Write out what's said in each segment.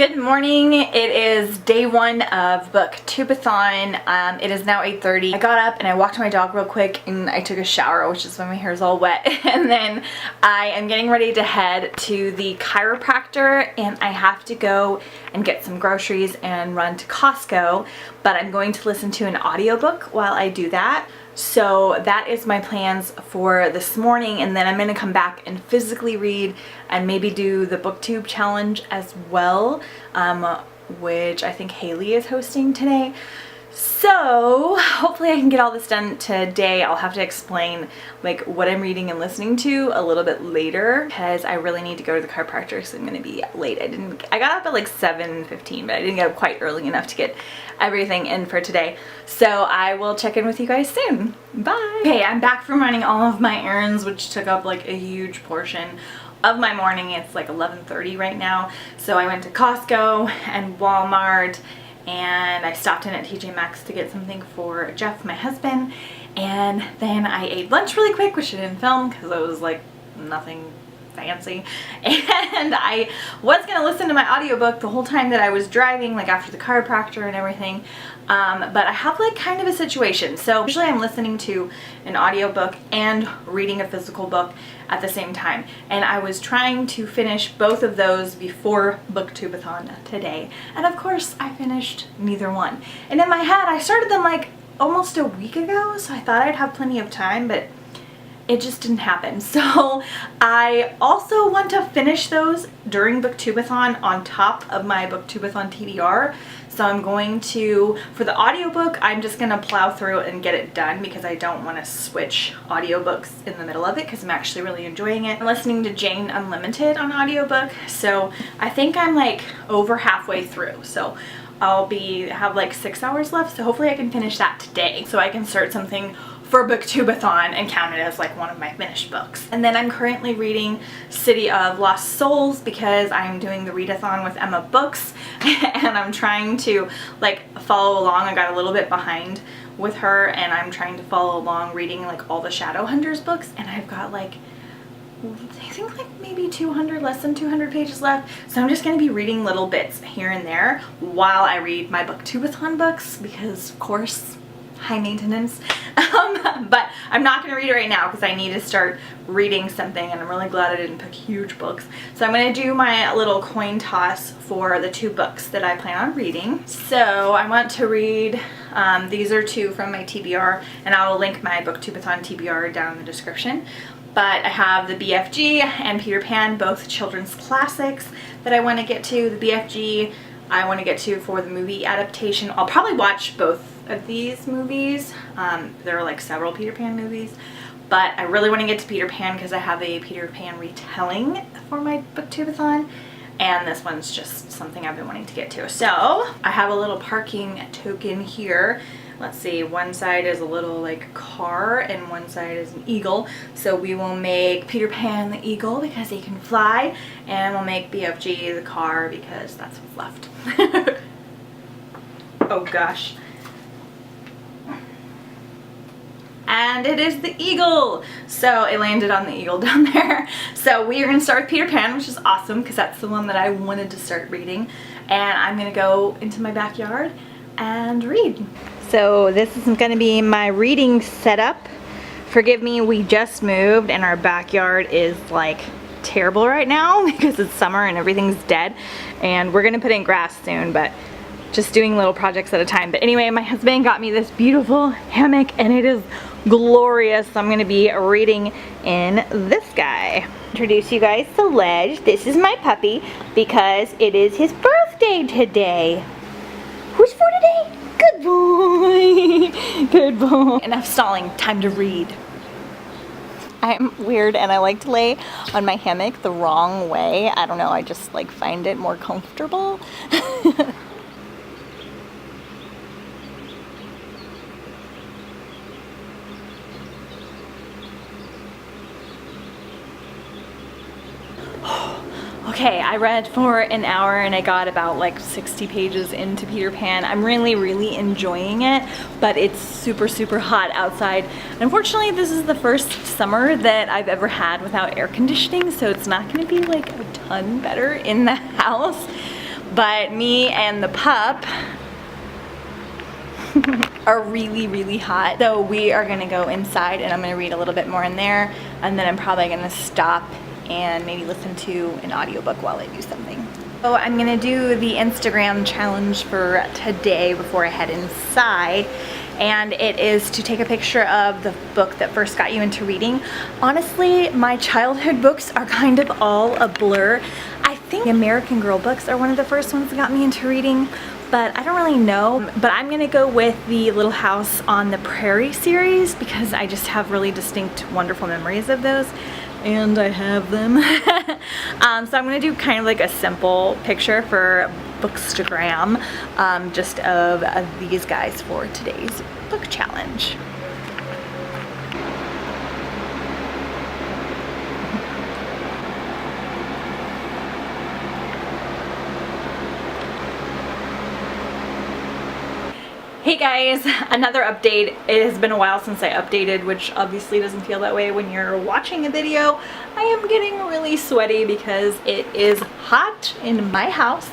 Good morning. It is day one of Booktubeathon. It is now 8:30. I got up and I walked my dog real quick and I took a shower, which is when my hair is all wet. And then I am getting ready to head to the chiropractor and I have to go and get some groceries and run to Costco. But I'm going to listen to an audiobook while I do that. So that is my plans for this morning, and then I'm going to come back and physically read and maybe do the booktube challenge as well, which I think Haley is hosting today. So hopefully I can get all this done today. I'll have to explain like what I'm reading and listening to a little bit later because I really need to go to the chiropractor, so I'm going to be late. I got up at like 7:15, but I didn't get up quite early enough to get everything in for today. So I will check in with you guys soon. Bye. Okay, I'm back from running all of my errands, which took up like a huge portion of my morning. It's like 11:30 right now. So I went to Costco and Walmart, and I stopped in at TJ Maxx to get something for Jeff, my husband, and then I ate lunch really quick, which I didn't film because it was like nothing fancy, and I was gonna listen to my audiobook the whole time that I was driving, like after the chiropractor and everything, but I have like kind of a situation. So usually I'm listening to an audiobook and reading a physical book at the same time, and I was trying to finish both of those before Booktubeathon today, and of course I finished neither one. And in my head I started them like almost a week ago, so I thought I'd have plenty of time, but it just didn't happen. So I also want to finish those during Booktubeathon on top of my Booktubeathon TBR. So I'm going to, for the audiobook, I'm just going to plow through and get it done because I don't want to switch audiobooks in the middle of it because I'm actually really enjoying it. I'm listening to Jane Unlimited on audiobook, so I think I'm like over halfway through. So I'll have like 6 hours left, so hopefully I can finish that today so I can start something for Booktubeathon and count it as like one of my finished books. And then I'm currently reading City of Lost Souls because I'm doing the readathon with Emma Books and I'm trying to like follow along. I got a little bit behind with her and I'm trying to follow along reading like all the Shadowhunters books, and I've got like I think like maybe 200, less than 200 pages left. So I'm just going to be reading little bits here and there while I read my Booktubeathon books because of course high maintenance. But I'm not going to read it right now because I need to start reading something, and I'm really glad I didn't pick huge books. So I'm going to do my little coin toss for the 2 books that I plan on reading. So I want to read, these are 2 from my TBR, and I will link my Booktubeathon TBR down in the description. But I have the BFG and Peter Pan, both children's classics that I want to get to. The BFG I want to get to for the movie adaptation. I'll probably watch both of these movies. There are like several Peter Pan movies, but I really want to get to Peter Pan because I have a Peter Pan retelling for my Booktubeathon, and this one's just something I've been wanting to get to. So I have a little parking token here. Let's see, one side is a little like car and one side is an eagle. So we will make Peter Pan the eagle because he can fly, and we'll make BFG the car because that's what's left. Oh gosh. And it is the eagle. So it landed on the eagle down there. So we are going to start with Peter Pan, which is awesome because that's the one that I wanted to start reading. And I'm going to go into my backyard and read. So this is going to be my reading setup. Forgive me, we just moved and our backyard is like terrible right now because it's summer and everything's dead. And we're going to put in grass soon, but just doing little projects at a time. But anyway, my husband got me this beautiful hammock and it is glorious. So I'm going to be reading in this guy. Introduce you guys to Ledge. This is my puppy because it is his birthday today. Who's for today? Good boy. Good boy. Enough stalling. Time to read. I'm weird and I like to lay on my hammock the wrong way. I don't know. I just like find it more comfortable. Okay, I read for an hour and I got about like 60 pages into Peter Pan. I'm really enjoying it, but it's super hot outside. Unfortunately, this is the first summer that I've ever had without air conditioning, so it's not going to be like a ton better in the house. but me and the pup are really hot. So we are gonna go inside and I'm gonna read a little bit more in there, and then I'm probably gonna stop and maybe listen to an audiobook while I do something. So I'm gonna do the Instagram challenge for today before I head inside, and it is to take a picture of the book that first got you into reading. Honestly, my childhood books are kind of all a blur. I think the American Girl books are one of the first ones that got me into reading, but I don't really know. But I'm gonna go with the Little House on the Prairie series because I just have really distinct, wonderful memories of those, and I have them. So I'm gonna do kind of like a simple picture for Bookstagram, just of these guys for today's book challenge. Hey guys, another update. It has been a while since I updated, which obviously doesn't feel that way when you're watching a video. I am getting really sweaty because it is hot in my house.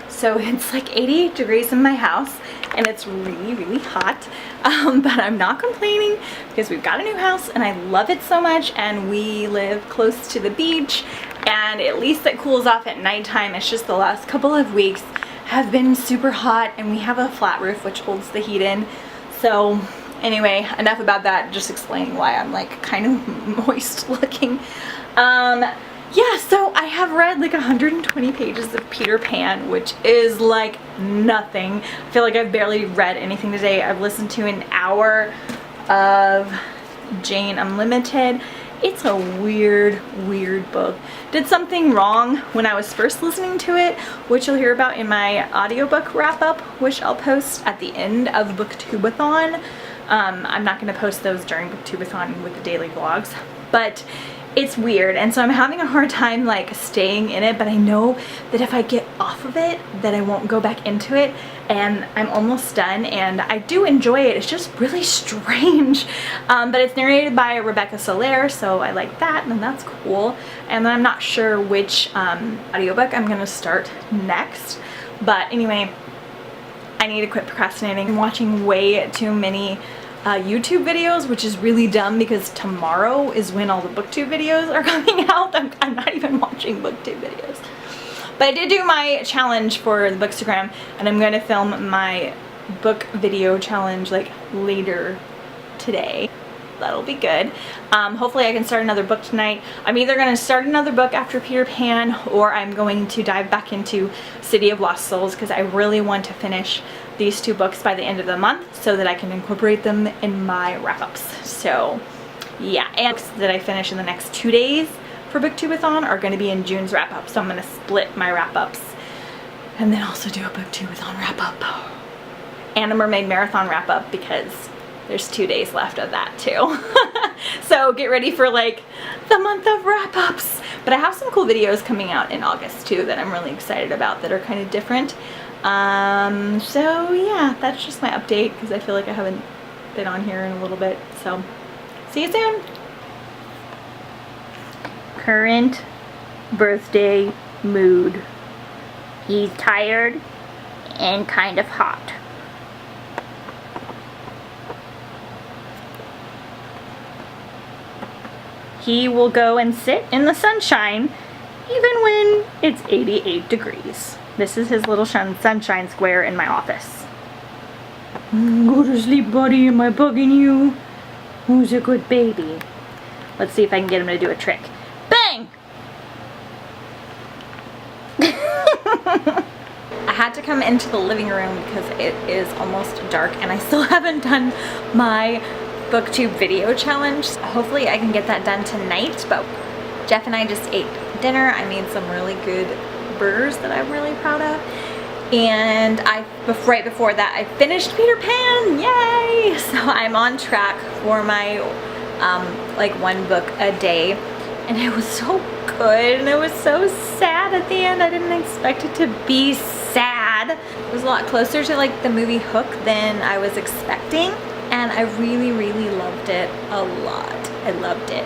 So it's like 88 degrees in my house and it's really hot, but I'm not complaining because we've got a new house and I love it so much, and we live close to the beach, and at least it cools off at nighttime. It's just the last couple of weeks have been super hot, and we have a flat roof which holds the heat in. So anyway, enough about that, just explaining why I'm like kind of moist looking. Yeah, so I have read like 120 pages of Peter Pan, which is like nothing. I feel like I've barely read anything today. I've listened to an hour of Jane Unlimited. It's a weird book. Did something wrong when I was first listening to it, which you'll hear about in my audiobook wrap-up, which I'll post at the end of Booktubeathon. I'm not going to post those during Booktubeathon with the daily vlogs, but it's weird, and so I'm having a hard time like staying in it, but I know that if I get off of it that I won't go back into it, and I'm almost done, and I do enjoy it. It's just really strange, but it's narrated by Rebecca Soler, so I like that, and that's cool. And then I'm not sure which audiobook I'm gonna start next, but anyway, I need to quit procrastinating. I'm watching way too many YouTube videos, which is really dumb because tomorrow is when all the Booktube videos are coming out. I'm not even watching Booktube videos. But I did do my challenge for the Bookstagram, and I'm going to film my book video challenge like later today. That'll be good. Hopefully I can start another book tonight. I'm either going to start another book after Peter Pan, or I'm going to dive back into City of Lost Souls because I really want to finish these two books by the end of the month so that I can incorporate them in my wrap-ups. So yeah, and books that I finish in the next 2 days for Booktubeathon are going to be in June's wrap-up, so I'm going to split my wrap-ups and then also do a Booktubeathon wrap-up and a Mermaid Marathon wrap-up because there's 2 days left of that too. So get ready for like the month of wrap-ups. But I have some cool videos coming out in August too that I'm really excited about that are kind of different. So yeah, that's just my update because I feel like I haven't been on here in a little bit. So see you soon. Current birthday mood. He's tired and kind of hot. He will go and sit in the sunshine even when it's 88 degrees. This is his little sunshine square in my office. Go to sleep, buddy. Am I bugging you? Who's a good baby? Let's see if I can get him to do a trick. Bang! I had to come into the living room because it is almost dark and I still haven't done my Booktube video challenge. Hopefully I can get that done tonight, but Jeff and I just ate dinner. I made some really good burgers that I'm really proud of, and right before that I finished Peter Pan. Yay! So I'm on track for my like one book a day, and it was so good and it was so sad at the end. I didn't expect it to be sad. It was a lot closer to like the movie Hook than I was expecting, and I really loved it a lot. I loved it.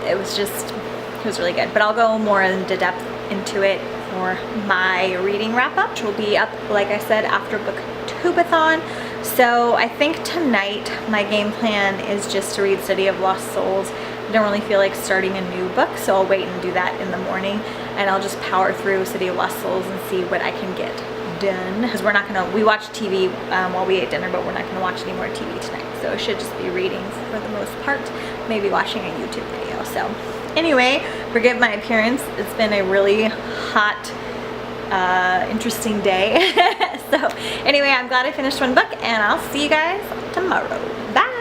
It was really good, but I'll go more into depth into it for my reading wrap up, which will be up, like I said, after Booktubeathon. So I think tonight my game plan is just to read City of Lost Souls. I don't really feel like starting a new book, so I'll wait and do that in the morning, and I'll just power through City of Lost Souls and see what I can get done. Because we're not gonna, we watched TV while we ate dinner, but we're not gonna watch any more TV tonight. So it should just be reading for the most part, maybe watching a YouTube video. So anyway, forgive my appearance. It's been a really hot, interesting day. So anyway, I'm glad I finished one book, and I'll see you guys tomorrow. Bye.